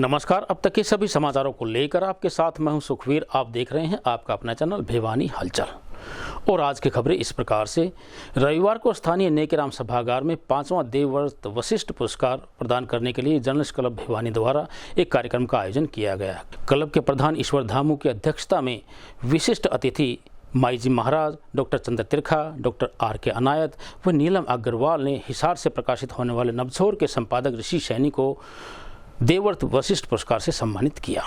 नमस्कार। अब तक के सभी समाचारों को लेकर आपके साथ मैं हूं सुखवीर। आप देख रहे हैं आपका अपना चैनल भिवानी हलचल। और आज की खबरें इस प्रकार से। रविवार को स्थानीय नेकीराम सभागार में 5वां देवव्रत वशिष्ठ पुरस्कार प्रदान करने के लिए जर्नलिस्ट क्लब भिवानी द्वारा एक कार्यक्रम का आयोजन किया गया। क्लब के प्रधान ईश्वर धामू की अध्यक्षता में विशिष्ट अतिथि माई जी महाराज, doctor Chandra तिरखा, doctor R K. Anayat व नीलम अग्रवाल ने हिसार से प्रकाशित होने वाले नवछोर के संपादक ऋषि सैनी को देवव्रत वशिष्ठ पुरस्कार से सम्मानित किया।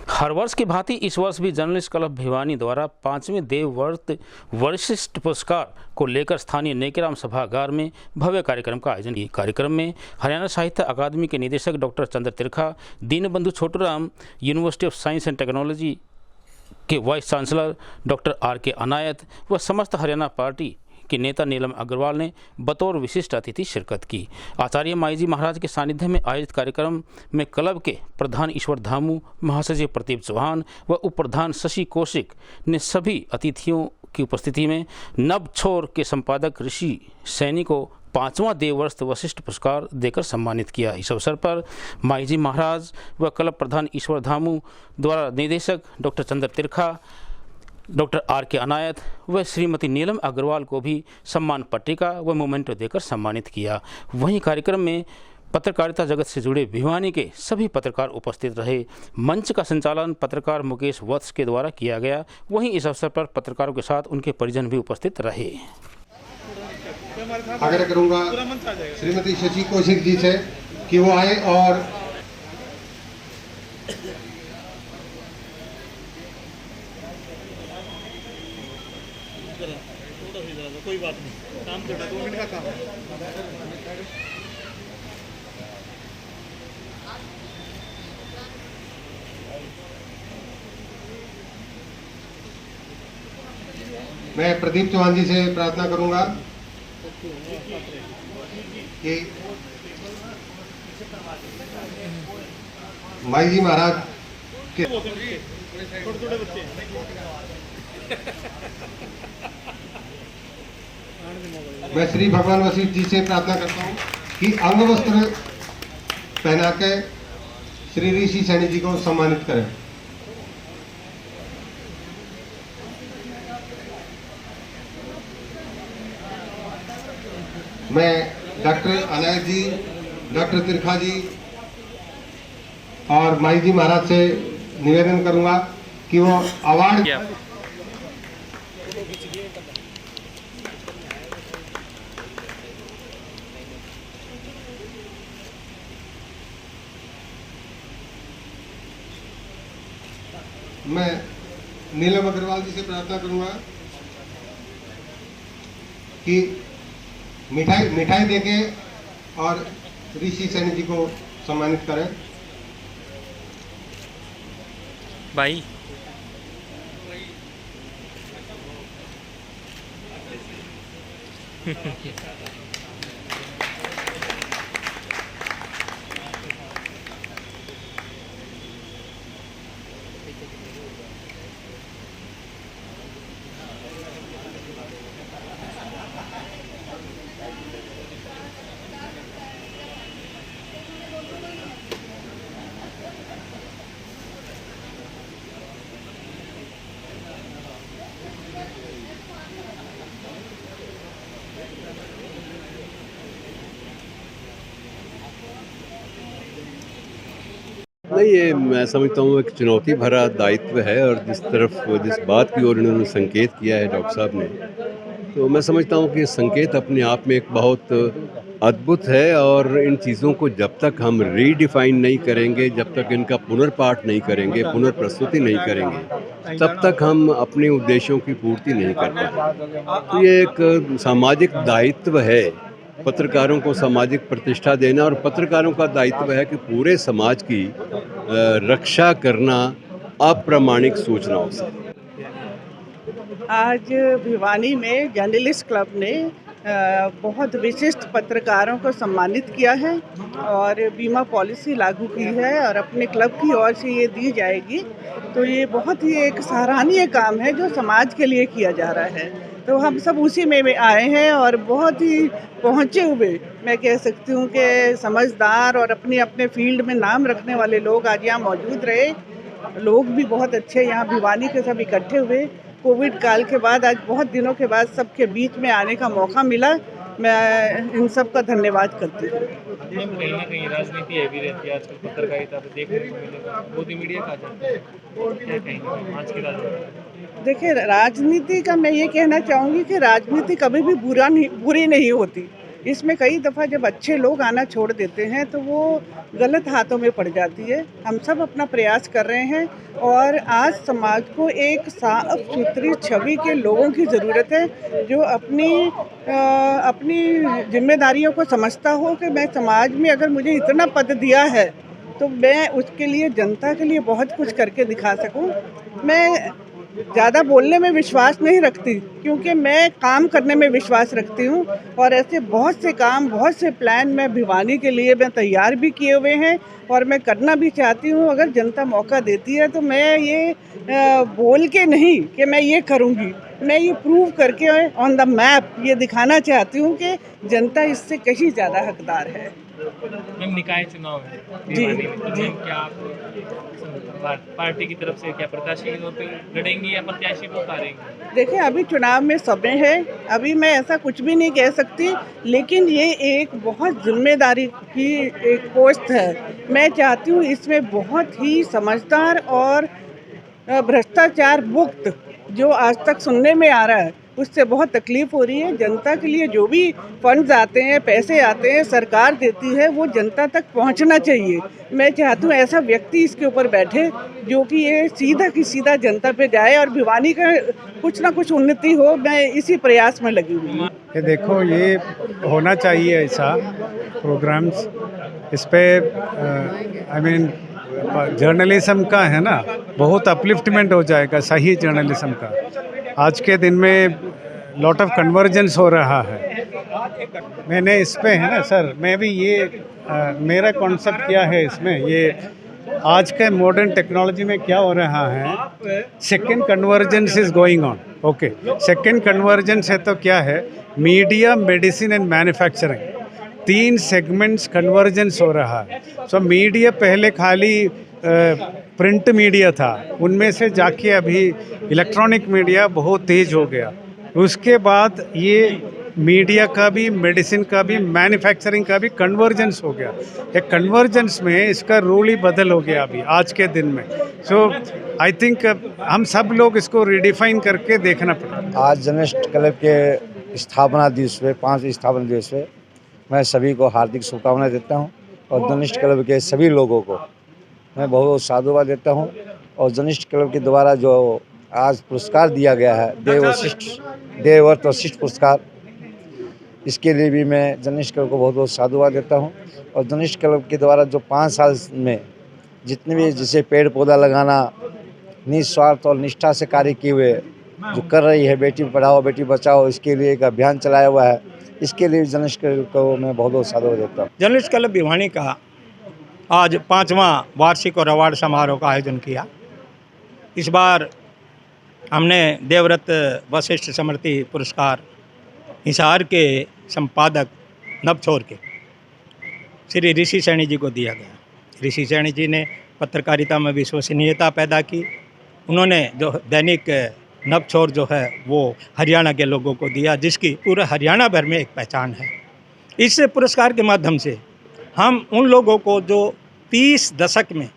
हर वर्ष की भांति इस वर्ष भी जर्नलिस्ट क्लब भिवानी द्वारा 5वें देवव्रत वशिष्ठ पुरस्कार को लेकर स्थानीय नेकीराम सभागार में भव्य कार्यक्रम का आयोजन किया। कार्यक्रम में हरियाणा साहित्य अकादमी के निदेशक doctor Chandra Tirkha, Deenbandhu Chhoturam university of science and technology के vice chancellor doctor R K. Anayat व समस्त हरियाणा पार्टी के नेता नीलम अग्रवाल ने बतौर विशिष्ट अतिथि शिरकत की। आचार्य माई जी महाराज के सानिध्य में आयोजित कार्यक्रम में क्लब के प्रधान ईश्वर धामू, महासचिव प्रदीप चौहान व उप प्रधान शशि कौशिक ने सभी अतिथियों की उपस्थिति में नवछोर के संपादक ऋषि सैनी को 5वां देवव्रत वशिष्ठ पुरस्कार देकर सम्मानित किया। इस अवसर पर माई जी महाराज व क्लब प्रधान ईश्वर धामू द्वारा निदेशक doctor Chandra तिरखा, doctor R K. Anayat व श्रीमती नीलम अग्रवाल को भी सम्मान पट्टिका व मोमेंटो देकर सम्मानित किया। वहीं कार्यक्रम में पत्रकारिता जगत से जुड़े भिवानी के सभी पत्रकार उपस्थित रहे। मंच का संचालन पत्रकार मुकेश वत्स के द्वारा किया गया। वहीं इस अवसर पर पत्रकारों के साथ उनके परिजन भी उपस्थित रहे। आग्रह करूंगा श्रीमती शशि कौशिक जी से कि वो आए और कोई बात नहीं, काम थोड़ा 2 मिनट का काम है। मैं प्रदीप चौहान जी से प्रार्थना करूंगा कि माई जी महाराज के छोटे बच्चे मैं श्री भगवान वशिष्ठ जी से प्रार्थना करता हूं कि अंग वस्त्र पहना के श्री ऋषि सैनी जी को सम्मानित करें। मैं डॉक्टर अनायत जी, डॉक्टर तिरखा जी और माई जी महाराज से निवेदन करूंगा कि वो अवार्ड मैं नीलम अग्रवाल जी से प्रार्थना करूंगा कि मिठाई देके और ऋषि सैनी जी को सम्मानित करें। भाई नहीं, ये मैं समझता हूँ एक चुनौती भरा दायित्व है और जिस बात की ओर इन्होंने संकेत किया है डॉक्टर साहब ने, तो मैं समझता हूँ कि ये संकेत अपने आप में एक बहुत अद्भुत है। और इन चीज़ों को जब तक हम रीडिफाइन नहीं करेंगे, जब तक इनका पुनर्पाठ नहीं करेंगे, पुनर्प्रस्तुति नहीं करेंगे, तब तक हम अपने उद्देश्यों की पूर्ति नहीं कर पाएंगे। तो ये एक सामाजिक दायित्व है, पत्रकारों को सामाजिक प्रतिष्ठा देना, और पत्रकारों का दायित्व है कि पूरे समाज की रक्षा करना अप्रामाणिक सूचनाओं से। आज भिवानी में जर्नलिस्ट क्लब ने बहुत विशिष्ट पत्रकारों को सम्मानित किया है और बीमा पॉलिसी लागू की है और अपने क्लब की ओर से ये दी जाएगी। तो ये बहुत ही एक सराहनीय काम है जो समाज के लिए किया जा रहा है। तो हम सब उसी में आए हैं और बहुत ही पहुँचे हुए, मैं कह सकती हूँ कि समझदार और अपने अपने फील्ड में नाम रखने वाले लोग आज यहाँ मौजूद रहे। लोग भी बहुत अच्छे यहाँ भिवानी के सब इकट्ठे हुए। कोविड काल के बाद आज बहुत दिनों के बाद सबके बीच में आने का मौका मिला। मैं इन सब का धन्यवाद करती हूँ। कहीं ना कहीं राजनीति हैवी रहती है आजकल, पत्रकारिता पे देखने को मिलेगा, मोदी मीडिया का जाता है, क्या कहेंगे आज की राजनीति? देखिए, राजनीति का मैं ये कहना चाहूँगी कि राजनीति कभी भी बुरी नहीं होती। इसमें कई दफ़ा जब अच्छे लोग आना छोड़ देते हैं तो वो गलत हाथों में पड़ जाती है। हम सब अपना प्रयास कर रहे हैं और आज समाज को एक साफ सुथरी छवि के लोगों की ज़रूरत है जो अपनी जिम्मेदारियों को समझता हो कि मैं समाज में अगर मुझे इतना पद दिया है तो मैं उसके लिए, जनता के लिए बहुत कुछ करके दिखा सकूं। मैं ज़्यादा बोलने में विश्वास नहीं रखती क्योंकि मैं काम करने में विश्वास रखती हूँ और ऐसे बहुत से काम, बहुत से प्लान मैं भिवानी के लिए मैं तैयार भी किए हुए हैं और मैं करना भी चाहती हूँ। अगर जनता मौका देती है तो मैं ये बोल के नहीं कि मैं ये करूँगी, मैं ये प्रूव करके ऑन द मैप ये दिखाना चाहती हूँ कि जनता इससे कहीं ज़्यादा हकदार है। मैम, निकाय चुनाव है भिवानी में, तो मैम क्या आप पार्टी की तरफ से क्या प्रत्याशी के तौर पे लड़ेंगी या प्रत्याशी को उतारेंगी? देखिए, अभी चुनाव में समय है, अभी मैं ऐसा कुछ भी नहीं कह सकती, लेकिन ये एक बहुत जिम्मेदारी की एक पोस्ट है। मैं चाहती हूँ इसमें बहुत ही समझदार और भ्रष्टाचार मुक्त, जो आज तक सुनने में आ रहा है उससे बहुत तकलीफ हो रही है। जनता के लिए जो भी फंड्स आते हैं, पैसे आते हैं, सरकार देती है, वो जनता तक पहुंचना चाहिए। मैं चाहती हूँ ऐसा व्यक्ति इसके ऊपर बैठे जो कि ये सीधा की सीधा जनता पे जाए और भिवानी का कुछ ना कुछ उन्नति हो। मैं इसी प्रयास में लगी हुई हूँ। ये देखो, ये होना चाहिए ऐसा प्रोग्राम्स। इस पे आई मीन जर्नलिज्म का है ना, बहुत अपलिफ्टमेंट हो जाएगा सही जर्नलिज्म का। आज के दिन में लॉट ऑफ कन्वर्जेंस हो रहा है। मैंने इस पे है ना सर, मैं भी ये मेरा कॉन्सेप्ट क्या है इसमें, ये आज के मॉडर्न टेक्नोलॉजी में क्या हो रहा है, second convergence is going on. Okay, second convergence है तो क्या है, media, medicine and manufacturing, 3 segments convergence हो रहा है। सो मीडिया पहले खाली प्रिंट मीडिया था, उनमें से जाके अभी इलेक्ट्रॉनिक मीडिया बहुत तेज हो गया। उसके बाद ये मीडिया का भी, मेडिसिन का भी, मैन्युफैक्चरिंग का भी कन्वर्जेंस हो गया। एक कन्वर्जेंस में इसका रूल ही बदल हो गया अभी आज के दिन में। सो आई थिंक हम सब लोग इसको रिडिफाइन करके देखना पड़ेगा। आज जर्नलिस्ट क्लब के स्थापना दिवस पे, 5 स्थापना दिवस पे मैं सभी को हार्दिक शुभकामनाएं देता हूं और जर्नलिस्ट क्लब के सभी लोगों को मैं बहुत साधुवाद देता हूं। और जर्नलिस्ट क्लब के द्वारा जो आज पुरस्कार दिया गया है, देवव्रत वशिष्ठ पुरस्कार, इसके लिए भी मैं जर्नलिस्ट क्लब को बहुत बहुत साधुवाद देता हूं। और जर्नलिस्ट क्लब के द्वारा जो 5 साल में जितने भी, जैसे पेड़ पौधा लगाना, निस्वार्थ और निष्ठा से कार्य किए हुए जो कर रही है, बेटी पढ़ाओ बेटी बचाओ, इसके लिए एक अभियान चलाया हुआ है, इसके लिए जर्नलिस्ट क्लब को मैं बहुत बहुत साधुवाद देता हूँ। जर्नलिस्ट क्लब भिवानी का आज 5वां वार्षिक और अवार्ड समारोह का आयोजन किया। इस बार हमने देवव्रत वशिष्ठ स्मृति पुरस्कार हिसार के संपादक नवछोर के श्री ऋषि सैनी जी को दिया गया। ऋषि सैनी जी ने पत्रकारिता में विश्वसनीयता पैदा की। उन्होंने जो दैनिक नवछोर जो है वो हरियाणा के लोगों को दिया, जिसकी पूरे हरियाणा भर में एक पहचान है। इस पुरस्कार के माध्यम से हम उन लोगों को जो 3 दशक में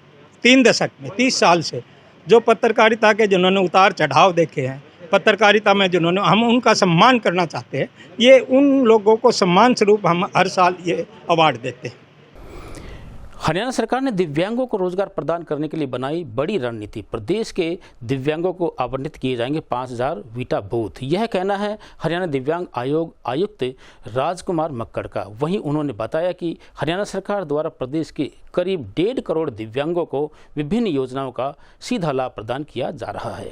30 साल से जो पत्रकारिता के जिन्होंने उतार चढ़ाव देखे हैं, पत्रकारिता में जिन्होंने, हम उनका सम्मान करना चाहते हैं। ये उन लोगों को सम्मान स्वरूप हम हर साल ये अवार्ड देते हैं। हरियाणा सरकार ने दिव्यांगों को रोजगार प्रदान करने के लिए बनाई बड़ी रणनीति। प्रदेश के दिव्यांगों को आवंटित किए जाएंगे 5000 वीटा बूथ। यह कहना है हरियाणा दिव्यांग आयोग आयुक्त राजकुमार मक्कड़ का। वहीं उन्होंने बताया कि हरियाणा सरकार द्वारा प्रदेश के करीब 1.5 करोड़ दिव्यांगों को विभिन्न योजनाओं का सीधा लाभ प्रदान किया जा रहा है।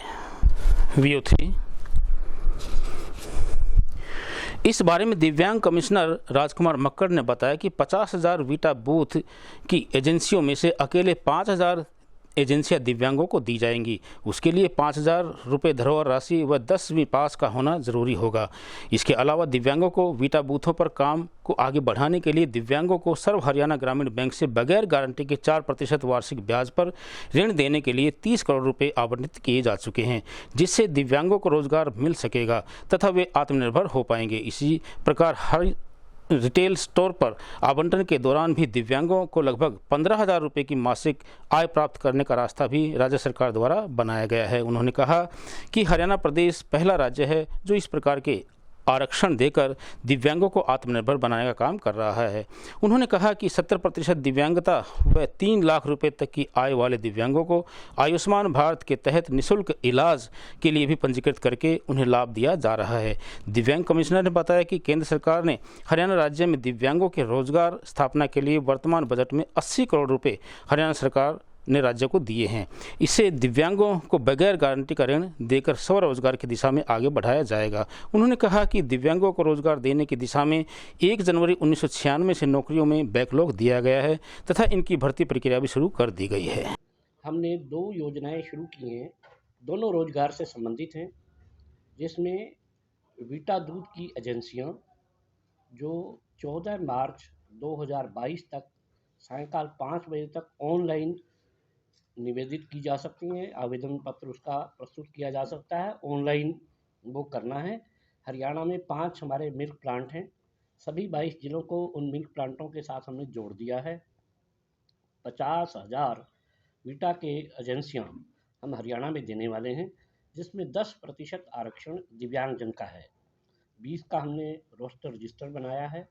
VO3 इस बारे में दिव्यांग कमिश्नर राजकुमार मक्कड़ ने बताया कि 50,000 वीटा बूथ की एजेंसियों में से अकेले 5,000 एजेंसियां दिव्यांगों को दी जाएंगी। उसके लिए 5,000 रुपये धरोहर राशि व 10वीं पास का होना जरूरी होगा। इसके अलावा दिव्यांगों को वीटा बूथों पर काम को आगे बढ़ाने के लिए दिव्यांगों को सर्व हरियाणा ग्रामीण बैंक से बगैर गारंटी के 4% वार्षिक ब्याज पर ऋण देने के लिए 30 करोड़ रुपए आवंटित किए जा चुके हैं, जिससे दिव्यांगों को रोजगार मिल सकेगा तथा वे आत्मनिर्भर हो पाएंगे। इसी प्रकार हर रिटेल स्टोर पर आवंटन के दौरान भी दिव्यांगों को लगभग 15,000 रुपये की मासिक आय प्राप्त करने का रास्ता भी राज्य सरकार द्वारा बनाया गया है। उन्होंने कहा कि हरियाणा प्रदेश पहला राज्य है जो इस प्रकार के आरक्षण देकर दिव्यांगों को आत्मनिर्भर बनाने का काम कर रहा है। उन्होंने कहा कि 70% दिव्यांगता व 3 लाख रुपए तक की आय वाले दिव्यांगों को आयुष्मान भारत के तहत निःशुल्क इलाज के लिए भी पंजीकृत करके उन्हें लाभ दिया जा रहा है। दिव्यांग कमिश्नर ने बताया कि केंद्र सरकार ने हरियाणा राज्य में दिव्यांगों के रोजगार स्थापना के लिए वर्तमान बजट में 80 करोड़ रुपये हरियाणा सरकार ने राज्य को दिए हैं। इससे दिव्यांगों को बगैर गारंटी का ऋण देकर स्वरोजगार की दिशा में आगे बढ़ाया जाएगा। उन्होंने कहा कि दिव्यांगों को रोजगार देने की दिशा में 1 जनवरी 1996 से नौकरियों में बैकलॉग दिया गया है तथा इनकी भर्ती प्रक्रिया भी शुरू कर दी गई है। हमने 2 योजनाएं शुरू की हैं, दोनों रोजगार से संबंधित हैं, जिसमें वीटा दूध की एजेंसियां जो 14 मार्च 2022 तक सायंकाल 5 बजे तक ऑनलाइन निवेदित की जा सकती हैं। आवेदन पत्र उसका प्रस्तुत किया जा सकता है, ऑनलाइन वो करना है। हरियाणा में 5 हमारे मिल्क प्लांट हैं, सभी 22 जिलों को उन मिल्क प्लांटों के साथ हमने जोड़ दिया है। 50,000 वीटा के एजेंसियां हम हरियाणा में देने वाले हैं, जिसमें 10% आरक्षण दिव्यांगजन का है। 20 का हमने रोस्टर रजिस्टर बनाया है।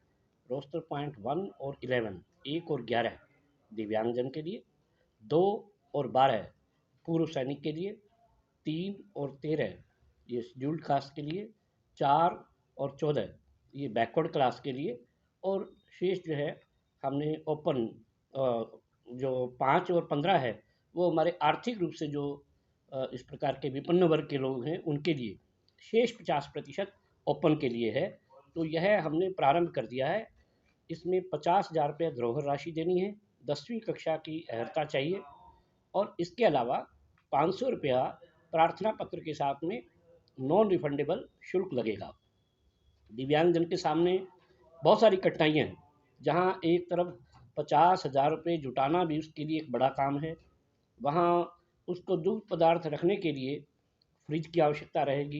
रोस्टर पॉइंट 1 और 11, 1 और 11 दिव्यांगजन के लिए, 2 और 12 पूर्व सैनिक के लिए, 3 और 13 ये शेड्यूल्ड कास्ट के लिए, 4 और 14 ये बैकवर्ड क्लास के लिए, और शेष जो है हमने ओपन जो 5 और 15 है वो हमारे आर्थिक रूप से जो इस प्रकार के विपन्न वर्ग के लोग हैं उनके लिए। शेष 50% ओपन के लिए है। तो यह हमने प्रारंभ कर दिया है। इसमें 50,000 रुपये धरोहर राशि देनी है, 10वीं कक्षा की अर्हता चाहिए, और इसके अलावा 500 रुपया प्रार्थना पत्र के साथ में नॉन रिफंडेबल शुल्क लगेगा। दिव्यांगजन के सामने बहुत सारी कठिनाइयाँ हैं, जहाँ एक तरफ 50,000 रुपये जुटाना भी उसके लिए एक बड़ा काम है, वहाँ उसको दूध पदार्थ रखने के लिए फ्रिज की आवश्यकता रहेगी,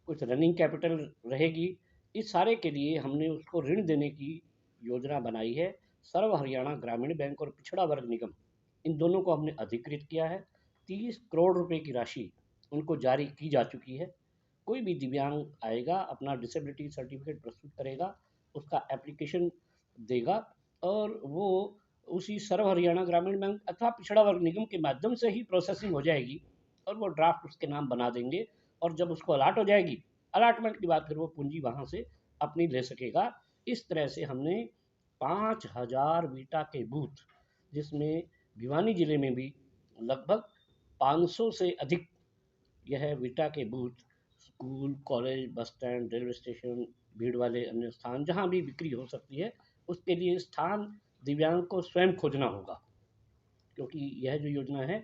कुछ रनिंग कैपिटल रहेगी। इस सारे के लिए हमने उसको ऋण देने की योजना बनाई है। सर्व हरियाणा ग्रामीण बैंक और पिछड़ा वर्ग निगम, इन दोनों को हमने अधिकृत किया है। 30 करोड़ रुपए की राशि उनको जारी की जा चुकी है। कोई भी दिव्यांग आएगा, अपना डिसेबिलिटी सर्टिफिकेट प्रस्तुत करेगा, उसका एप्लीकेशन देगा और वो उसी सर्व हरियाणा ग्रामीण बैंक अथवा पिछड़ा वर्ग निगम के माध्यम से ही प्रोसेसिंग हो जाएगी और वो ड्राफ्ट उसके नाम बना देंगे, और जब उसको अलाट हो जाएगी, अलाटमेंट के बाद फिर वो पूंजी वहाँ से अपनी ले सकेगा। इस तरह से हमने 5,000 वीटा के बूथ, जिसमें भिवानी जिले में भी लगभग 500 से अधिक यह वीटा के booth, school, college, bus stand, railway station, भीड़ वाले अन्य स्थान जहाँ भी बिक्री हो सकती है, उसके लिए स्थान दिव्यांग को स्वयं खोजना होगा। क्योंकि यह जो योजना है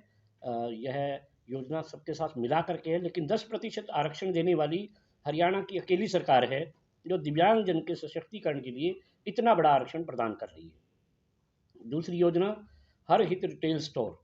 यह योजना सबके साथ मिला करके है, लेकिन 10% आरक्षण देने वाली हरियाणा की अकेली सरकार है जो दिव्यांगजन के सशक्तिकरण के लिए इतना बड़ा आरक्षण प्रदान कर रही है। दूसरी योजना हर हित रिटेल स्टोर,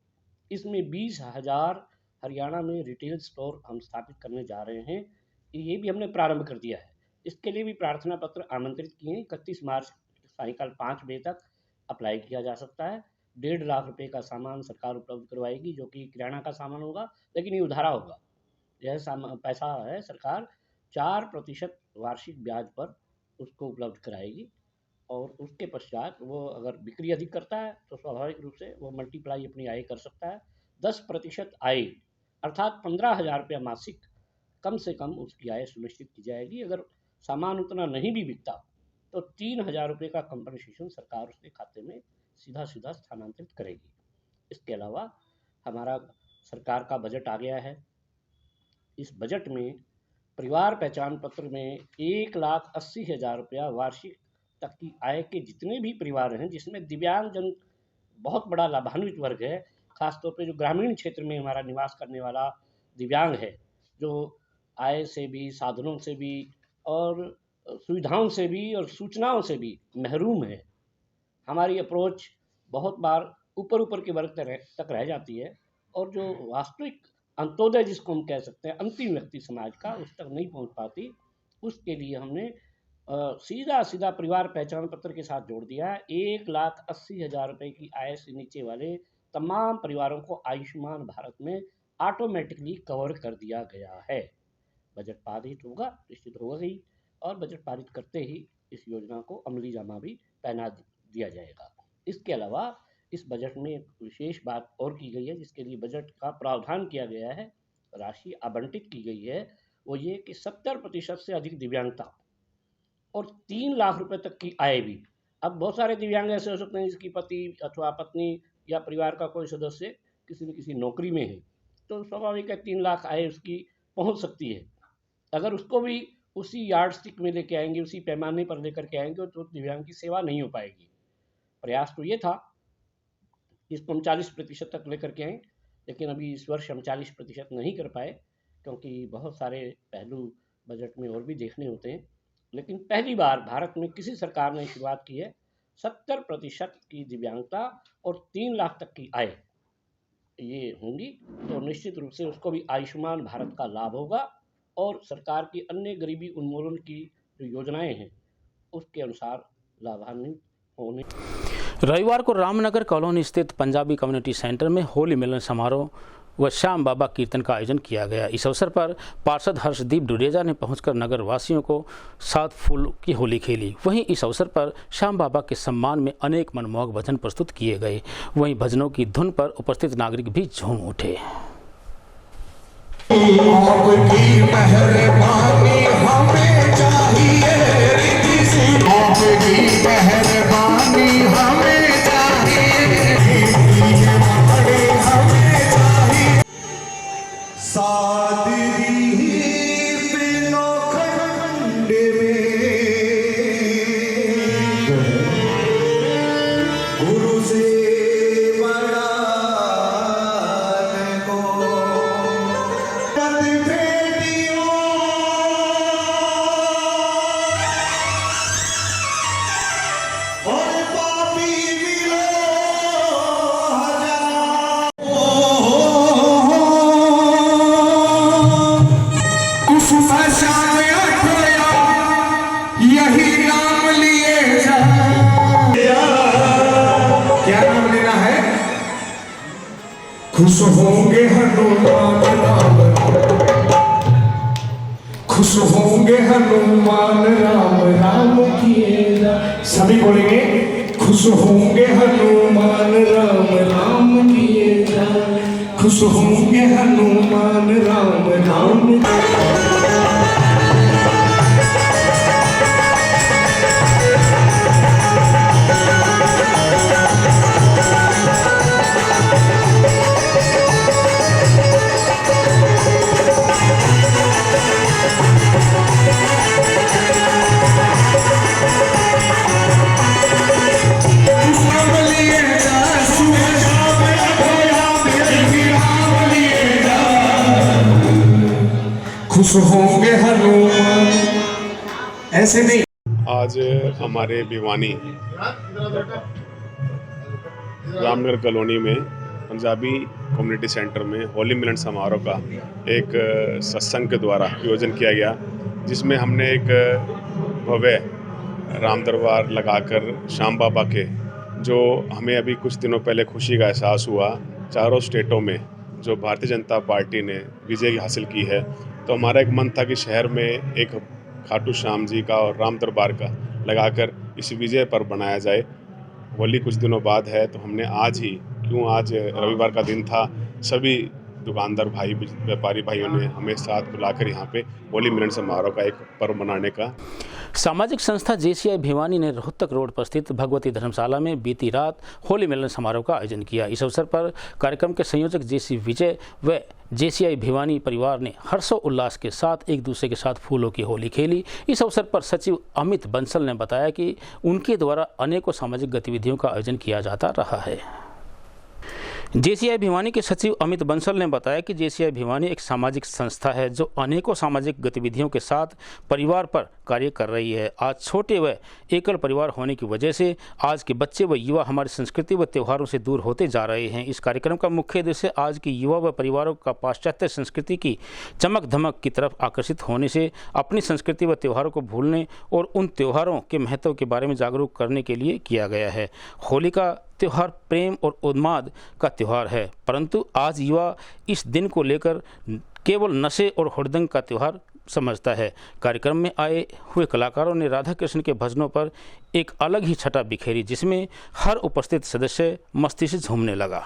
इसमें 20,000 हरियाणा में रिटेल स्टोर हम स्थापित करने जा रहे हैं। ये भी हमने प्रारंभ कर दिया है। इसके लिए भी प्रार्थना पत्र आमंत्रित किए हैं। 31 मार्च सायंकाल 5 बजे तक अप्लाई किया जा सकता है। 1.5 लाख रुपए का सामान सरकार उपलब्ध करवाएगी, जो कि किराना का सामान होगा, लेकिन ये उधारा होगा। यह पैसा है सरकार 4% वार्षिक ब्याज पर उसको उपलब्ध कराएगी, और उसके पश्चात वो अगर बिक्री अधिक करता है तो स्वाभाविक रूप से वो मल्टीप्लाई अपनी आय कर सकता है। 10% आय अर्थात 15,000 रुपया मासिक कम से कम उसकी आय सुनिश्चित की जाएगी। अगर सामान उतना नहीं भी बिकता तो 3,000 रुपये का कंपनसेशन सरकार उसके खाते में सीधा स्थानांतरित करेगी। इसके अलावा हमारा सरकार का बजट आ गया है। इस बजट में परिवार पहचान पत्र में 1,80,000 रुपया वार्षिक तक की आय के जितने भी परिवार हैं, जिसमें दिव्यांगजन बहुत बड़ा लाभान्वित वर्ग है, खासतौर पे जो ग्रामीण क्षेत्र में हमारा निवास करने वाला दिव्यांग है, जो आय से भी, साधनों से भी और सुविधाओं से भी और सूचनाओं से भी महरूम है। हमारी अप्रोच बहुत बार ऊपर के वर्ग तक रह जाती है और जो वास्तविक अंत्योदय जिसको हम कह सकते हैं, अंतिम व्यक्ति समाज का, उस तक नहीं पहुंच पाती। उसके लिए हमने सीधा परिवार पहचान पत्र के साथ जोड़ दिया है। 1,80,000 रुपये की आय से नीचे वाले तमाम परिवारों को आयुष्मान भारत में ऑटोमेटिकली कवर कर दिया गया है। बजट पारित होगा, निश्चित होगा ही, और बजट पारित करते ही इस योजना को अमली जामा भी पहना दिया जाएगा। इसके अलावा इस बजट में एक विशेष बात और की गई है, जिसके लिए बजट का प्रावधान किया गया है, राशि आवंटित की गई है, वो ये कि 70% से अधिक दिव्यांगता और 3 लाख रुपए तक की आय भी। अब बहुत सारे दिव्यांग ऐसे हो सकते हैं जिसकी पति अथवा पत्नी या परिवार का कोई सदस्य किसी न किसी नौकरी में है, तो स्वाभाविक है 3 लाख आय उसकी पहुंच सकती है। अगर उसको भी उसी यार्ड स्टिक में लेके आएंगे, उसी पैमाने पर लेकर के आएंगे, तो दिव्यांग की सेवा नहीं हो पाएगी। प्रयास तो ये था कि इसको हम 40% तक लेकर के आएँ, लेकिन अभी इस वर्ष हम 40% नहीं कर पाए, क्योंकि बहुत सारे पहलू बजट में और भी देखने होते हैं। लेकिन पहली बार भारत में किसी सरकार ने शुरुआत की है 70% की दिव्यांगता और 3 लाख तक की आय ये होंगी, तो निश्चित रूप से उसको भी आयुष्मान भारत का लाभ होगा और सरकार की अन्य गरीबी उन्मूलन की जो योजनाएं हैं उसके अनुसार लाभान्वित होने। रविवार को रामनगर कॉलोनी स्थित पंजाबी कम्युनिटी सेंटर में होली मिलन समारोह व श्याम बाबा कीर्तन का आयोजन किया गया। इस अवसर पर पार्षद हर्षदीप डुडेजा ने पहुंचकर नगर वासियों को साथ फूल की होली खेली। वहीं इस अवसर पर श्याम बाबा के सम्मान में अनेक मनमोहक भजन प्रस्तुत किए गए। वहीं भजनों की धुन पर उपस्थित नागरिक भी झूम उठे। खुश होंगे हनुमान राम, खुश होंगे हनुमान राम राम किए। सभी बोलेंगे खुश होंगे हनुमान राम राम किए, खुश होंगे हनुमान राम राम। खुश होंगे हनुमान, ऐसे नहीं। आज हमारे भिवानी रामनगर कॉलोनी में पंजाबी कम्युनिटी सेंटर में होली मिलन समारोह का एक सत्संग के द्वारा आयोजन किया गया, जिसमें हमने एक भव्य राम दरबार लगाकर श्याम बाबा के, जो हमें अभी कुछ दिनों पहले खुशी का एहसास हुआ, चारों स्टेटों में जो भारतीय जनता पार्टी ने विजय हासिल की है, तो हमारा एक मन था कि शहर में एक खाटू श्याम जी का और राम दरबार का लगाकर इस विजय पर्व बनाया जाए। होली कुछ दिनों बाद है, तो हमने आज ही, आज रविवार का दिन था, सभी दुकानदार भाई, व्यापारी भाइयों ने हमें साथ बुलाकर यहाँ पे होली मिलन समारोह का एक पर्व मनाने का। सामाजिक संस्था जेसीआई भिवानी ने रोहतक रोड पर स्थित भगवती धर्मशाला में बीती रात होली मिलन समारोह का आयोजन किया। इस अवसर पर कार्यक्रम के संयोजक जेसी विजय व जेसीआई भिवानी परिवार ने हर्षोल्लास के साथ एक दूसरे के साथ फूलों की होली खेली। इस अवसर पर सचिव अमित बंसल ने बताया कि उनके द्वारा अनेकों सामाजिक गतिविधियों का आयोजन किया जाता रहा है। जेसीआई भिवानी के सचिव अमित बंसल ने बताया कि जेसीआई भिवानी एक सामाजिक संस्था है जो अनेकों सामाजिक गतिविधियों के साथ परिवार पर कार्य कर रही है। आज छोटे व एकल परिवार होने की वजह से आज के बच्चे व युवा हमारी संस्कृति व त्योहारों से दूर होते जा रहे हैं। इस कार्यक्रम का मुख्य उद्देश्य आज के युवा व परिवारों का पाश्चात्य संस्कृति की चमक धमक की तरफ आकर्षित होने से अपनी संस्कृति व त्योहारों को भूलने और उन त्योहारों के महत्व के बारे में जागरूक करने के लिए किया गया है। होली का त्यौहार प्रेम और उन्माद का त्यौहार है, परंतु आज युवा इस दिन को लेकर केवल नशे और हुड़दंग का त्यौहार समझता है। कार्यक्रम में आए हुए कलाकारों ने राधा कृष्ण के भजनों पर एक अलग ही छटा बिखेरी, जिसमें हर उपस्थित सदस्य मस्ती से झूमने लगा।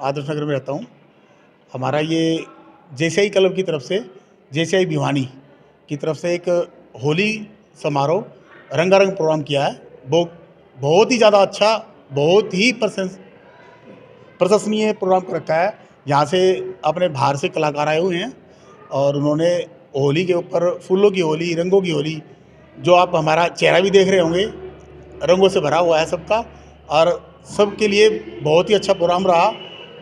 आदर्श नगर में रहता हूँ। हमारा ये जेसीआई क्लब की तरफ से, जेसीआई भिवानी की तरफ से एक होली समारोह रंगारंग प्रोग्राम किया है। वो बहुत ही ज़्यादा अच्छा, बहुत ही प्रशंसनीय प्रोग्राम कर रखा है। यहाँ से अपने बाहर से कलाकार आए हुए हैं और उन्होंने होली के ऊपर फूलों की होली, रंगों की होली, जो आप हमारा चेहरा भी देख रहे होंगे, रंगों से भरा हुआ है सबका, और सबके लिए बहुत ही अच्छा प्रोग्राम रहा।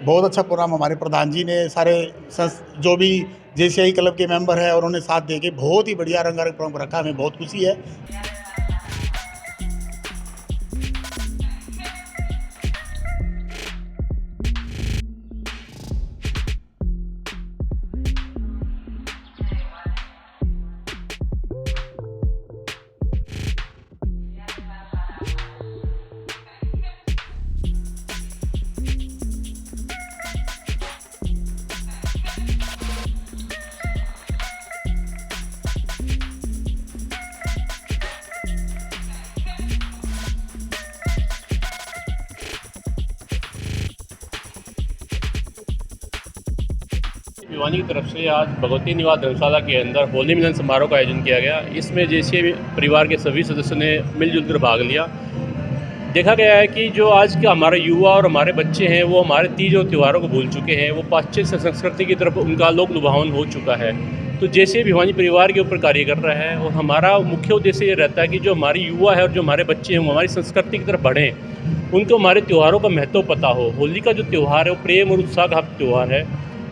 बहुत अच्छा प्रोग्राम हमारे प्रधान जी ने, सारे जो भी जेसीआई क्लब के मेंबर हैं और उन्होंने साथ दे के बहुत ही बढ़िया रंगारंग प्रोग्राम रखा। हमें बहुत खुशी है। भिवानी की तरफ से आज भगवती निवास धर्मशाला के अंदर होली मिलन समारोह का आयोजन किया गया। इसमें जेसीआई परिवार के सभी सदस्यों ने मिलजुल कर भाग लिया। देखा गया है कि जो आज का हमारा युवा और हमारे बच्चे हैं वो हमारे तीज और त्योहारों को भूल चुके हैं। वो पाश्चात्य संस्कृति की तरफ उनका लोक लुभावन हो चुका है। तो जेसीआई भिवानी परिवार के ऊपर कार्य कर रहा है और हमारा मुख्य उद्देश्य ये रहता है कि जो हमारी युवा है और जो हमारे बच्चे हैं वो हमारी संस्कृति की तरफ बढ़ें, उनको हमारे त्योहारों का महत्व पता हो। होली का जो त्यौहार है वो प्रेम और उत्साह का त्यौहार है,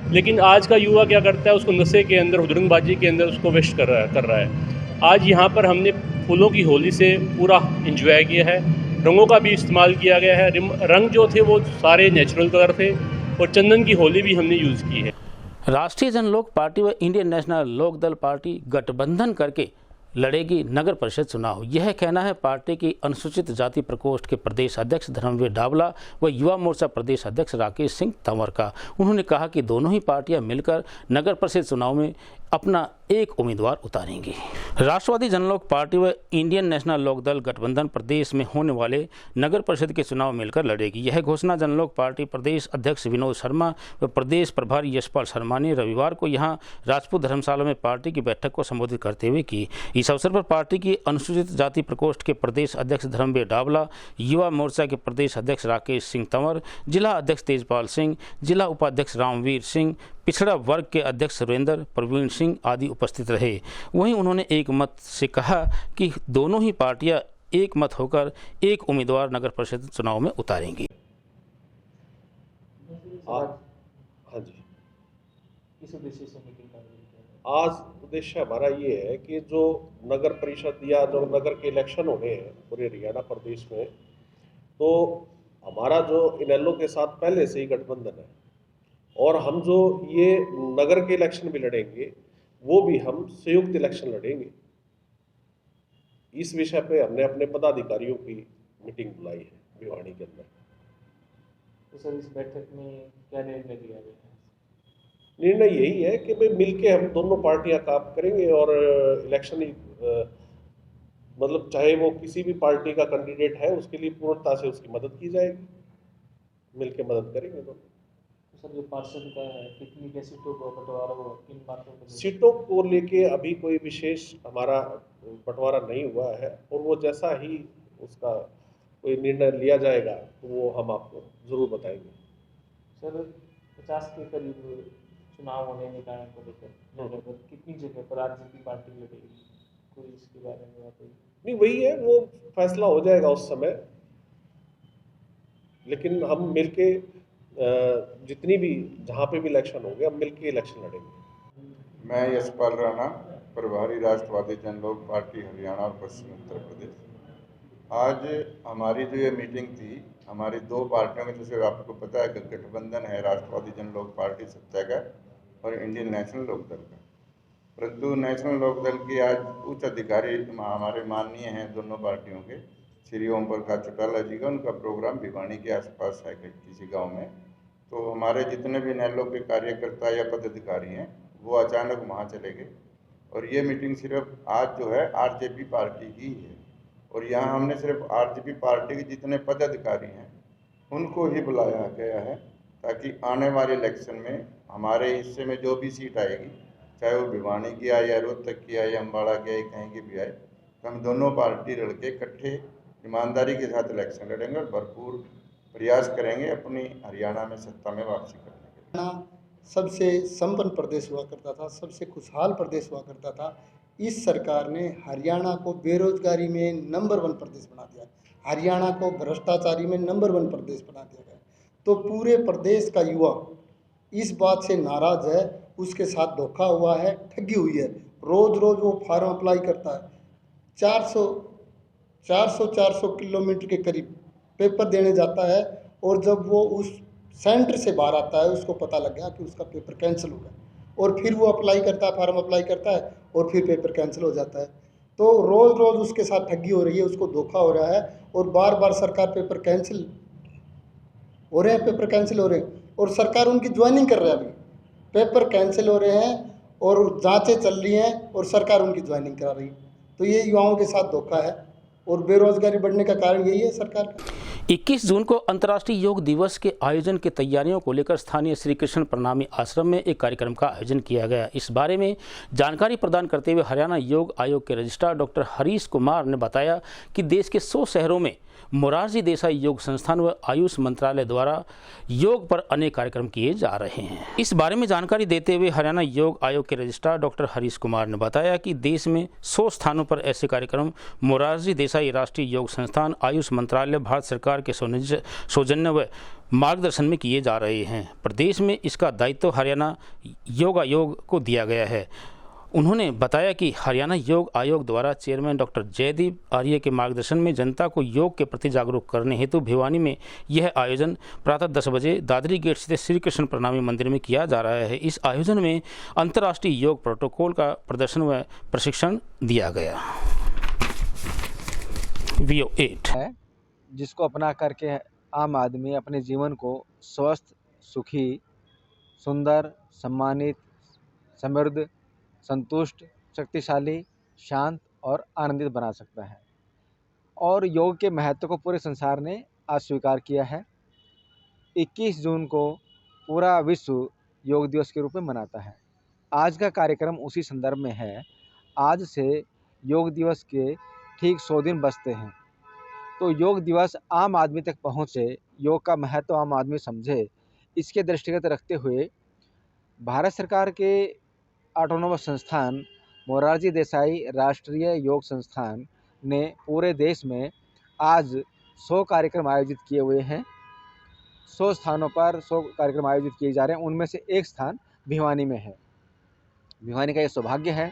लेकिन आज का युवा क्या करता है, उसको नशे के अंदर, हुड़दंगबाजी के अंदर उसको वेस्ट कर रहा है। आज यहाँ पर हमने फूलों की होली से पूरा एंजॉय किया है। रंगों का भी इस्तेमाल किया गया है। रंग जो थे वो सारे नेचुरल कलर थे और चंदन की होली भी हमने यूज़ की है। राष्ट्रीय जनलोक पार्टी व इंडियन नेशनल लोकदल पार्टी गठबंधन करके लड़ेगी नगर परिषद चुनाव। यह कहना है पार्टी की अनुसूचित जाति प्रकोष्ठ के प्रदेश अध्यक्ष धर्मवीर डावला व युवा मोर्चा प्रदेश अध्यक्ष राकेश सिंह तंवर का। उन्होंने कहा कि दोनों ही पार्टियां मिलकर नगर परिषद चुनाव में अपना एक उम्मीदवार उतारेंगी। राष्ट्रवादी जनलोक पार्टी व इंडियन नेशनल लोकदल गठबंधन प्रदेश में होने वाले नगर परिषद के चुनाव मिलकर लड़ेगी। यह घोषणा जनलोक पार्टी प्रदेश अध्यक्ष विनोद शर्मा व प्रदेश प्रभारी यशपाल शर्मा ने रविवार को यहां राजपूत धर्मशाला में पार्टी की बैठक को संबोधित करते हुए की। इस अवसर पर पार्टी की अनुसूचित जाति प्रकोष्ठ के प्रदेश अध्यक्ष धर्मवीर डावला, युवा मोर्चा के प्रदेश अध्यक्ष राकेश सिंह तंवर, जिला अध्यक्ष तेजपाल सिंह, जिला उपाध्यक्ष रामवीर सिंह, पिछड़ा वर्ग के अध्यक्ष सुरेंद्र प्रवीण सिंह आदि उपस्थित रहे। वहीं उन्होंने एक मत से कहा कि दोनों ही पार्टियां एक मत होकर एक उम्मीदवार नगर परिषद चुनाव में उतारेंगी। हाँ जी, इस उद्देश्य से मीटिंग का आज उद्देश्य हमारा ये है कि जो नगर परिषद या जो नगर के इलेक्शन होने हैं पूरे हरियाणा प्रदेश में, तो हमारा जो इनेलो के साथ पहले से ही गठबंधन है और हम जो ये नगर के इलेक्शन भी लड़ेंगे वो भी हम संयुक्त इलेक्शन लड़ेंगे। इस विषय पे हमने अपने पदाधिकारियों की मीटिंग बुलाई है भिवानी के अंदर। तो सर इस बैठक में क्या निर्णय लिया गया है? निर्णय यही है कि भाई मिलके हम दोनों पार्टियां काम करेंगे और इलेक्शन मतलब चाहे वो किसी भी पार्टी का कैंडिडेट है उसके लिए पूर्णता से उसकी मदद की जाएगी, मिलके मदद करेंगे दोनों। सर जो पार्षद का है कितनी कैसी तो बंटवारा हो किन बातों पर सीटों को लेके अभी कोई विशेष हमारा बंटवारा नहीं हुआ है और वो जैसा ही उसका कोई निर्णय लिया जाएगा तो वो हम आपको जरूर बताएंगे। सर 50 के करीब चुनाव होने निकाय को लेकर जगह पर कितनी जगह पर आरजेपी पार्टी लड़ेगी, कोई इसके बारे में बात हुई? नहीं वही है, वो फैसला हो जाएगा उस समय, लेकिन हम मिलके जितनी भी जहाँ पे भी इलेक्शन होंगे हम मिलके इलेक्शन लड़ेंगे। मैं यशपाल राणा, प्रभारी राष्ट्रवादी जनलोक पार्टी हरियाणा और पश्चिम उत्तर प्रदेश। आज हमारी जो ये मीटिंग थी हमारी दो पार्टियों में, जैसे आपको पता है कि गठबंधन है राष्ट्रवादी जनलोक पार्टी सत्ता का और इंडियन नेशनल लोकदल का, परंतु नेशनल लोकदल की आज उच्च अधिकारी हमारे माननीय हैं दोनों पार्टियों के, श्री ओम प्रकाश चौटाला जी का, उनका प्रोग्राम भिवानी के आसपास है किसी गांव में। तो हमारे जितने भी नैलो के कार्यकर्ता या पदाधिकारी हैं वो अचानक वहाँ चले गए और ये मीटिंग सिर्फ आज जो है आरजेपी पार्टी की है और यहाँ हमने सिर्फ आरजेपी पार्टी के जितने पदाधिकारी हैं उनको ही बुलाया गया है ताकि आने वाले इलेक्शन में हमारे हिस्से में जो भी सीट आएगी, चाहे वो भिवानी की आए या रोहतक की आए या अम्बाड़ा की आए, कहीं की भी आए, तो हम दोनों पार्टी लड़के इकट्ठे ईमानदारी के साथ इलेक्शन लड़ेंगे और भरपूर प्रयास करेंगे अपनी हरियाणा में सत्ता में वापसी करने के लिए। सबसे संपन्न प्रदेश हुआ करता था, सबसे खुशहाल प्रदेश हुआ करता था। इस सरकार ने हरियाणा को बेरोजगारी में नंबर 1 प्रदेश बना दिया, हरियाणा को भ्रष्टाचारी में नंबर 1 प्रदेश बना दिया गया। तो पूरे प्रदेश का युवा इस बात से नाराज़ है, उसके साथ धोखा हुआ है, ठगी हुई है। रोज़ रोज़ वो फार्म अप्लाई करता है, 400 किलोमीटर के करीब पेपर देने जाता है और जब वो उस सेंटर से बाहर आता है उसको पता लग गया कि उसका पेपर कैंसिल हो गया और फिर वो अप्लाई करता है, फार्म अप्लाई करता है और फिर पेपर कैंसिल हो जाता है। तो रोज़ रोज़ उसके साथ ठगी हो रही है, उसको धोखा हो रहा है और बार बार सरकार पेपर कैंसिल हो रहे हैं और सरकार उनकी ज्वाइनिंग कर रही है। अभी पेपर कैंसिल हो रहे हैं और जांचें चल रही हैं और सरकार उनकी ज्वाइनिंग करा रही है। तो ये युवाओं के साथ धोखा है और बेरोजगारी बढ़ने का कारण यही है सरकार का। 21 जून को अंतर्राष्ट्रीय योग दिवस के आयोजन की तैयारियों को लेकर स्थानीय श्री कृष्ण प्रणामी आश्रम में एक कार्यक्रम का आयोजन किया गया। इस बारे में जानकारी प्रदान करते हुए हरियाणा योग आयोग के रजिस्ट्रार डॉक्टर हरीश कुमार ने बताया कि देश के 100 शहरों में मोरारजी देसाई योग संस्थान व आयुष मंत्रालय द्वारा योग पर अनेक कार्यक्रम किए जा रहे हैं। इस बारे में जानकारी देते हुए हरियाणा योग आयोग के रजिस्ट्रार डॉक्टर हरीश कुमार ने बताया कि देश में 100 स्थानों पर ऐसे कार्यक्रम मोरारजी देसाई राष्ट्रीय योग संस्थान, आयुष मंत्रालय, भारत सरकार के सौजन्य व मार्गदर्शन में किए जा रहे हैं। प्रदेश में इसका दायित्व हरियाणा योग आयोग को दिया गया है। उन्होंने बताया कि हरियाणा योग आयोग द्वारा चेयरमैन डॉक्टर जयदीप आर्य के मार्गदर्शन में जनता को योग के प्रति जागरूक करने हेतु भिवानी में यह आयोजन प्रातः 10 बजे दादरी गेट स्थित श्री कृष्ण प्रणामी मंदिर में किया जा रहा है। इस आयोजन में अंतर्राष्ट्रीय योग प्रोटोकॉल का प्रदर्शन व प्रशिक्षण दिया गया। VO8 है जिसको अपना करके आम आदमी अपने जीवन को स्वस्थ, सुखी, सुंदर, सम्मानित, समृद्ध, संतुष्ट, शक्तिशाली, शांत और आनंदित बना सकता है। और योग के महत्व को पूरे संसार ने आज स्वीकार किया है। 21 जून को पूरा विश्व योग दिवस के रूप में मनाता है। आज का कार्यक्रम उसी संदर्भ में है। आज से योग दिवस के ठीक 100 दिन बचते हैं, तो योग दिवस आम आदमी तक पहुँचे, योग का महत्व आम आदमी समझे, इसके दृष्टिगत रखते हुए भारत सरकार के ऑटोनोमस संस्थान मोरारजी देसाई राष्ट्रीय योग संस्थान ने पूरे देश में आज 100 कार्यक्रम आयोजित किए हुए हैं। 100 स्थानों पर 100 कार्यक्रम आयोजित किए जा रहे हैं। उनमें से एक स्थान भिवानी में है। भिवानी का ये सौभाग्य है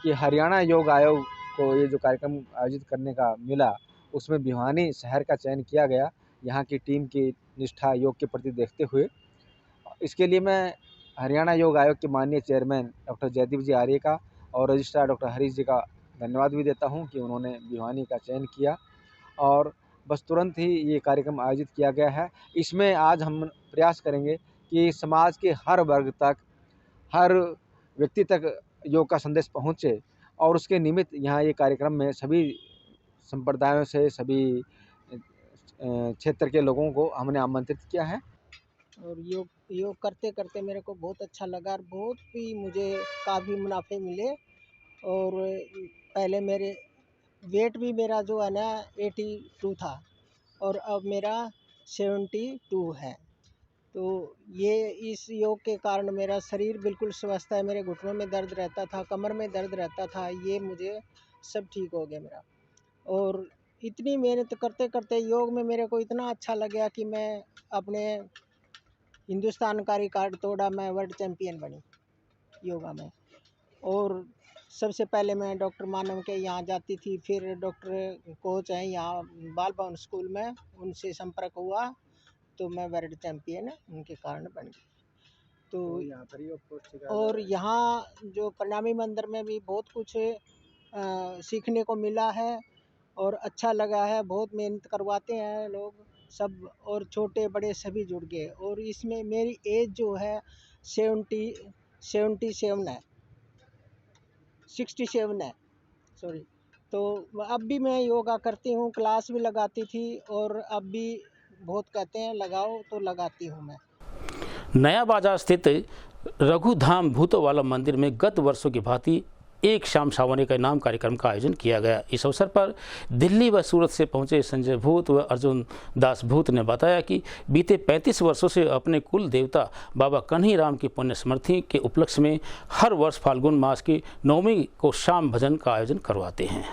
कि हरियाणा योग आयोग को ये जो कार्यक्रम आयोजित करने का मिला, उसमें भिवानी शहर का चयन किया गया, यहाँ की टीम की निष्ठा योग के प्रति देखते हुए। इसके लिए मैं हरियाणा योग आयोग के माननीय चेयरमैन डॉक्टर जयदीप जी आर्य का और रजिस्ट्रार डॉक्टर हरीश जी का धन्यवाद भी देता हूं कि उन्होंने भिवानी का चयन किया और बस तुरंत ही ये कार्यक्रम आयोजित किया गया है। इसमें आज हम प्रयास करेंगे कि समाज के हर वर्ग तक हर व्यक्ति तक योग का संदेश पहुँचे, और उसके निमित्त यहाँ ये कार्यक्रम में सभी संप्रदायों से, सभी क्षेत्र के लोगों को हमने आमंत्रित किया है। और योग करते करते मेरे को बहुत अच्छा लगा और बहुत ही मुझे काफ़ी मुनाफे मिले। और पहले मेरे वेट भी मेरा जो है ना 82 था और अब मेरा 72 है। तो ये इस योग के कारण मेरा शरीर बिल्कुल स्वस्थ है। मेरे घुटनों में दर्द रहता था, कमर में दर्द रहता था, ये मुझे सब ठीक हो गया मेरा। और इतनी मेहनत करते करते योग में मेरे को इतना अच्छा लगा कि मैं अपने हिंदुस्तान का रिकॉर्ड तोड़ा, मैं वर्ल्ड चैम्पियन बनी योगा में। और सबसे पहले मैं डॉक्टर मानव के यहाँ जाती थी, फिर डॉक्टर कोच हैं यहाँ बाल भवन स्कूल में, उनसे संपर्क हुआ तो मैं वर्ल्ड चैम्पियन उनके कारण बन गई। तो यहाँ पर योग कोच सिखाया। और यहाँ जो प्रणामी मंदिर में भी बहुत कुछ सीखने को मिला है और अच्छा लगा है। बहुत मेहनत करवाते हैं लोग सब, और छोटे बड़े सभी जुड़ गए। और इसमें मेरी एज जो है 67 है, 67 है, सॉरी। तो अब भी मैं योगा करती हूँ, क्लास भी लगाती थी, और अब भी बहुत कहते हैं लगाओ तो लगाती हूँ मैं। नया बाजार स्थित रघुधाम भूतों मंदिर में गत वर्षों की भांति एक शाम सावने का इनाम कार्यक्रम का आयोजन किया गया। इस अवसर पर दिल्ली व सूरत से पहुंचे संजय भूत व अर्जुन दास भूत ने बताया कि बीते 35 वर्षों से अपने कुल देवता बाबा कन्हैयाराम की पुण्य स्मृति के उपलक्ष्य में हर वर्ष फाल्गुन मास की 9वीं को शाम भजन का आयोजन करवाते हैं।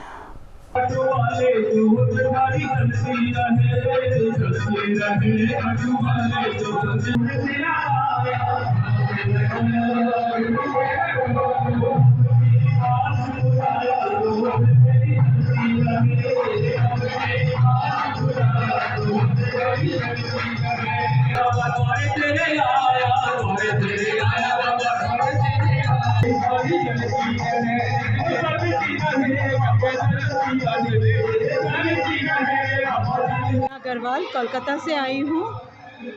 अग्रवाल कोलकाता से आई हूँ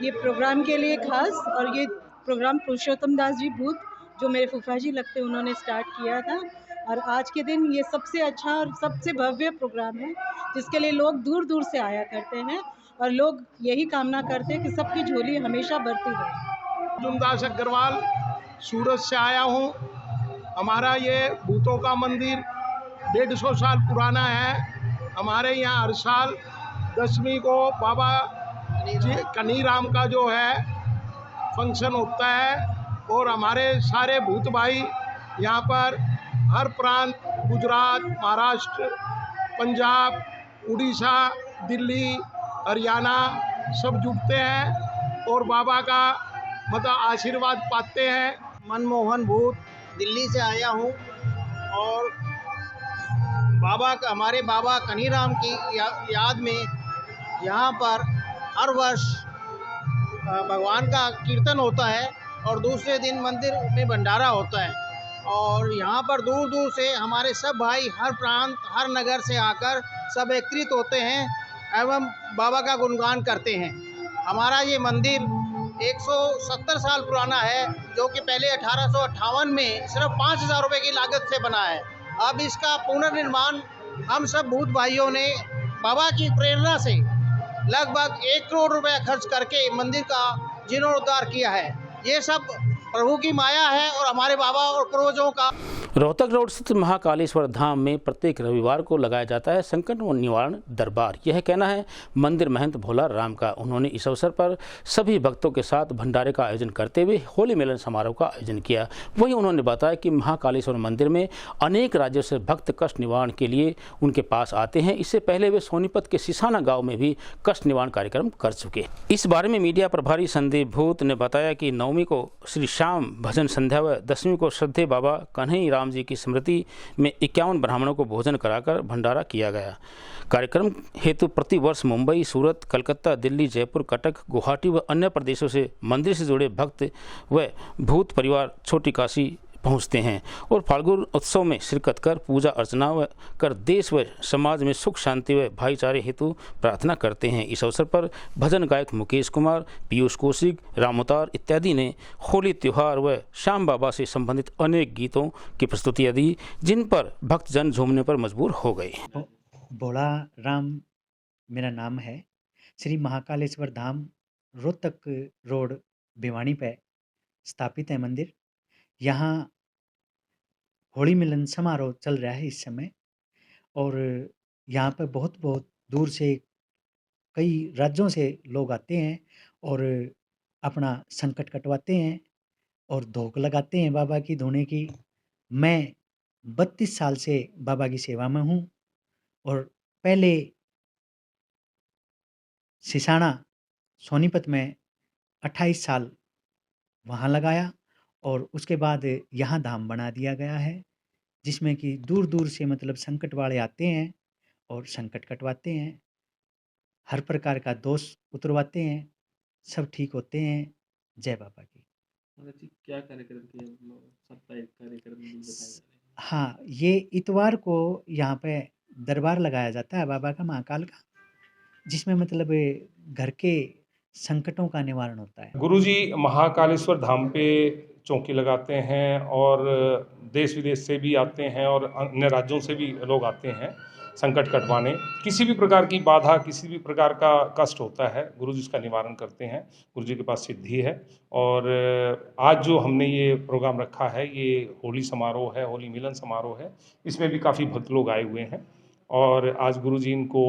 ये प्रोग्राम के लिए खास। और ये प्रोग्राम पुरुषोत्तम दास जी भूत जो मेरे फूफा जी लगते उन्होंने स्टार्ट किया था। और आज के दिन ये सबसे अच्छा और सबसे भव्य प्रोग्राम है जिसके लिए लोग दूर दूर से आया करते हैं और लोग यही कामना करते हैं कि सबकी झोली हमेशा भरती रहे। अर्जुन दास अग्रवाल सूरत से आया हूँ। हमारा ये भूतों का मंदिर 150 साल पुराना है। हमारे यहाँ हर साल 10वीं को बाबा कन्हैयाराम का जो है फंक्शन होता है। और हमारे सारे भूत भाई यहाँ पर हर प्रांत, गुजरात, महाराष्ट्र, पंजाब, उड़ीसा, दिल्ली, हरियाणा सब जुटते हैं और बाबा का मतलब आशीर्वाद पाते हैं। मनमोहन भूत दिल्ली से आया हूँ और हमारे बाबा कन्हैयाराम की याद में यहाँ पर हर वर्ष भगवान का कीर्तन होता है और दूसरे दिन मंदिर में भंडारा होता है। और यहाँ पर दूर दूर से हमारे सब भाई हर प्रांत, हर नगर से आकर सब एकत्रित होते हैं एवं बाबा का गुणगान करते हैं। हमारा ये मंदिर 170 साल पुराना है जो कि पहले 1858 में सिर्फ 5,000 रुपये की लागत से बना है। अब इसका पुनर्निर्माण हम सब भूत भाइयों ने बाबा की प्रेरणा से लगभग 1 करोड़ रुपया खर्च करके मंदिर का जीर्णोद्धार किया है। ये सब प्रभु की माया है और हमारे बाबा और पूर्वजों का। रोहतक रोड स्थित महाकालेश्वर धाम में प्रत्येक रविवार को लगाया जाता है संकट निवारण दरबार। यह कहना है मंदिर महंत भोला राम का। उन्होंने इस अवसर पर सभी भक्तों के साथ भंडारे का आयोजन करते हुए होली मिलन समारोह का आयोजन किया। वहीं उन्होंने बताया कि महाकालेश्वर मंदिर में अनेक राज्यों से भक्त कष्ट निवारण के लिए उनके पास आते हैं। इससे पहले वे सोनीपत के सिसाना गाँव में भी कष्ट निवारण कार्यक्रम कर चुके। इस बारे में मीडिया प्रभारी संदीप भूत ने बताया कि 9वीं को श्री श्याम भजन संध्या व 10वीं को श्रद्धेय बाबा कन्हैयाराम जी की स्मृति में 51 ब्राह्मणों को भोजन कराकर भंडारा किया गया। कार्यक्रम हेतु प्रतिवर्ष मुंबई, सूरत, कलकत्ता, दिल्ली, जयपुर, कटक, गुवाहाटी व अन्य प्रदेशों से मंदिर से जुड़े भक्त व भूत परिवार छोटी काशी पहुंचते हैं और फाल्गुन उत्सव में शिरकत कर पूजा अर्चना कर देश व समाज में सुख शांति व भाईचारे हेतु प्रार्थना करते हैं। इस अवसर पर भजन गायक मुकेश कुमार, पीयूष कौशिक, रामोतार इत्यादि ने होली त्योहार व श्याम बाबा से संबंधित अनेक गीतों की प्रस्तुतियाँ दी, जिन पर भक्तजन झूमने पर मजबूर हो गए। भोला राम मेरा नाम है। श्री महाकालेश्वर धाम रोहतक रोड भिवानी पे स्थापित है मंदिर। यहाँ होली मिलन समारोह चल रहा है इस समय और यहाँ पर बहुत दूर से कई राज्यों से लोग आते हैं और अपना संकट कटवाते हैं और धोख लगाते हैं बाबा की धोने की। मैं 32 साल से बाबा की सेवा में हूँ और पहले सिसाना सोनीपत में 28 साल वहाँ लगाया और उसके बाद यहाँ धाम बना दिया गया है, जिसमें कि दूर दूर से मतलब संकट वाले आते हैं और संकट कटवाते हैं, हर प्रकार का दोष उतरवाते हैं, सब ठीक होते हैं। जय बाबा की। क्या कार्यक्रम किया, साप्ताहिक कार्यक्रम बताया जा रहा है? हाँ, ये इतवार को यहाँ पे दरबार लगाया जाता है बाबा का, महाकाल का, जिसमें मतलब घर के संकटों का निवारण होता है। गुरुजी महाकालेश्वर धाम पे चौकी लगाते हैं और देश विदेश से भी आते हैं और अन्य राज्यों से भी लोग आते हैं संकट कटवाने। किसी भी प्रकार की बाधा, किसी भी प्रकार का कष्ट होता है, गुरुजी उसका निवारण करते हैं। गुरुजी के पास सिद्धि है। और आज जो हमने ये प्रोग्राम रखा है, ये होली समारोह है, होली मिलन समारोह है। इसमें भी काफ़ी भक्त लोग आए हुए हैं और आज गुरुजी इनको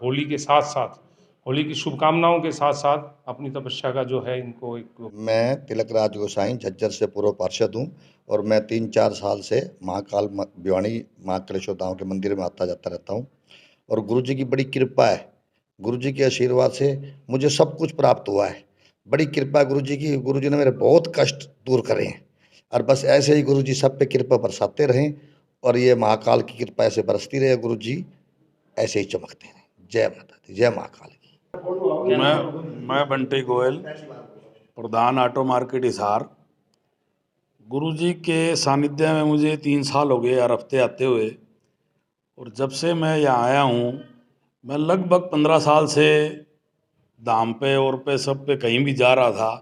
होली के साथ साथ, होली की शुभकामनाओं के साथ साथ अपनी तपस्या का जो है इनको एक। मैं तिलक राज गोसाई झज्जर से पूर्व पार्षद हूँ और मैं 3-4 साल से महाकाल भिवानी महाकालेश्वर धाम के मंदिर में आता जाता रहता हूँ और गुरुजी की बड़ी कृपा है। गुरुजी के आशीर्वाद से मुझे सब कुछ प्राप्त हुआ है। बड़ी कृपा है गुरुजी की। गुरुजी ने मेरे बहुत कष्ट दूर करे हैं और बस ऐसे ही गुरुजी सब पे कृपा बरसाते रहें और ये महाकाल की कृपा ऐसे बरसती रहे। गुरुजी ऐसे ही चमकते रहें। जय माता दी, जय महाकाल। मैं बंटी गोयल, प्रधान ऑटो मार्केट हिसार। गुरुजी के सानिध्य में मुझे 3 साल हो गए हर हफ्ते आते हुए, और जब से मैं यहाँ आया हूँ मैं लगभग 15 साल से धाम पे और पे सब पे कहीं भी जा रहा था,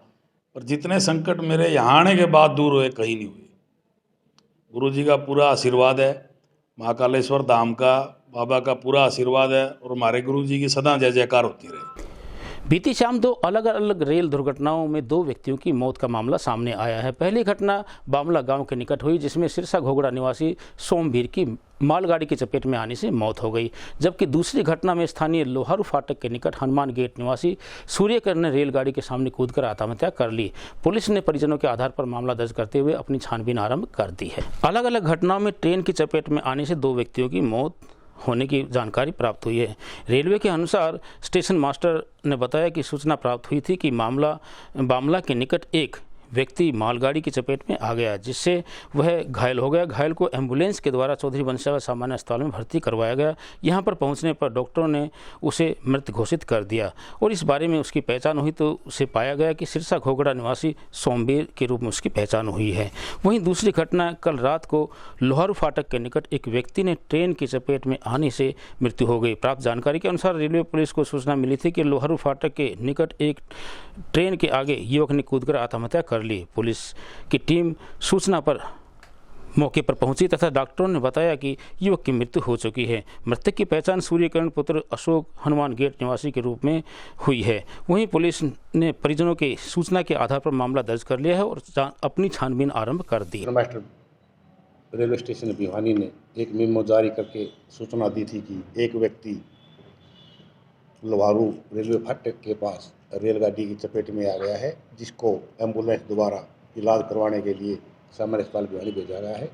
पर जितने संकट मेरे यहाँ आने के बाद दूर हुए कहीं नहीं हुए। गुरुजी का पूरा आशीर्वाद है, महाकालेश्वर धाम का बाबा का पूरा आशीर्वाद है और हमारे गुरुजी की सदा जय जयकार होती रहे। बीती शाम 2 अलग अलग रेल दुर्घटनाओं में 2 व्यक्तियों की मौत का मामला सामने आया है। पहली घटना बामला गांव के निकट हुई, जिसमें सिरसा घोगड़ा निवासी सोमवीर की मालगाड़ी की चपेट में आने से मौत हो गई, जबकि दूसरी घटना में स्थानीय लोहारू फाटक के निकट हनुमान गेट निवासी सूर्यकर ने रेलगाड़ी के सामने कूदकर आत्महत्या कर ली। पुलिस ने परिजनों के आधार पर मामला दर्ज करते हुए अपनी छानबीन आरंभ कर दी है। अलग अलग घटनाओं में ट्रेन की चपेट में आने से 2 व्यक्तियों की मौत होने की जानकारी प्राप्त हुई है। रेलवे के अनुसार स्टेशन मास्टर ने बताया कि सूचना प्राप्त हुई थी कि बामला के निकट एक व्यक्ति मालगाड़ी की चपेट में आ गया, जिससे वह घायल हो गया। घायल को एम्बुलेंस के द्वारा चौधरी वंशावल सामान्य अस्पताल में भर्ती करवाया गया। यहां पर पहुंचने पर डॉक्टरों ने उसे मृत घोषित कर दिया और इस बारे में उसकी पहचान हुई तो उसे पाया गया कि सिरसा घोगड़ा निवासी सोमवीर के रूप में उसकी पहचान हुई है। वहीं दूसरी घटना कल रात को लोहारू फाटक के निकट एक व्यक्ति ने ट्रेन की चपेट में आने से मृत्यु हो गई। प्राप्त जानकारी के अनुसार रेलवे पुलिस को सूचना मिली थी कि लोहारू फाटक के निकट एक ट्रेन के आगे युवक ने कूदकर आत्महत्या कर ली। पुलिस की टीम सूचना पर मौके पर पहुंची तथा डॉक्टरों ने बताया कि युवक की मृत्यु हो चुकी है। मृतक की पहचान सूर्यकरण पुत्र अशोक हनुमान गेट निवासी के रूप में हुई है। वहीं पुलिस ने परिजनों की सूचना के आधार पर मामला दर्ज कर लिया है और अपनी छानबीन आरंभ कर दी। मास्टर रेलवे स्टेशन भिवानी ने एक मेमो जारी करके सूचना दी थी कि एक व्यक्ति लोहारू रेलवे फाटक के पास रेलगाड़ी की चपेट में आ गया है, जिसको एम्बुलेंस द्वारा इलाज करवाने के लिए सामान्य अस्पताल भिवानी भेजा गया है।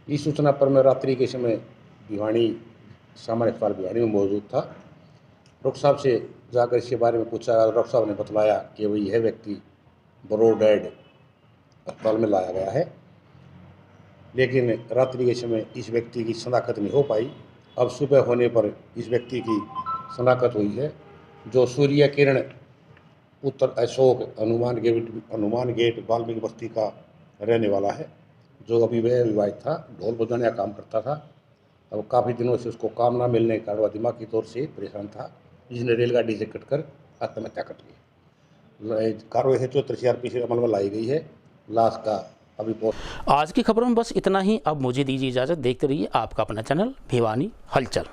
इस सूचना पर मैं रात्रि के समय भिवानी सामान्य अस्पताल भिवानी में मौजूद था। डॉक्टर साहब से जाकर इसके बारे में पूछा। डॉक्टर साहब ने बतलाया कि वही यह व्यक्ति ब्रोडेड अस्पताल में लाया गया है, लेकिन रात्रि के समय इस व्यक्ति की शनाख्त नहीं हो पाई। अब सुबह होने पर इस व्यक्ति की शनाख्त हुई है, जो सूर्य किरण पुत्र अशोक हनुमान गेट वाल्मीकि बस्ती का रहने वाला है। जो अभी वह विवाहित था, ढोल बजाने का काम करता था। अब काफ़ी दिनों से उसको काम ना मिलने के कारण वह दिमागी तौर से परेशान था, जिसने रेलगाड़ी से कटकर आत्महत्या कर ली। कार्रवाई है 74 CRPC अमल में लाई गई है। लाश का अभी आज की खबरों में बस इतना ही। अब मुझे दीजिए इजाज़त। देखते रहिए आपका अपना चैनल भिवानी हलचल।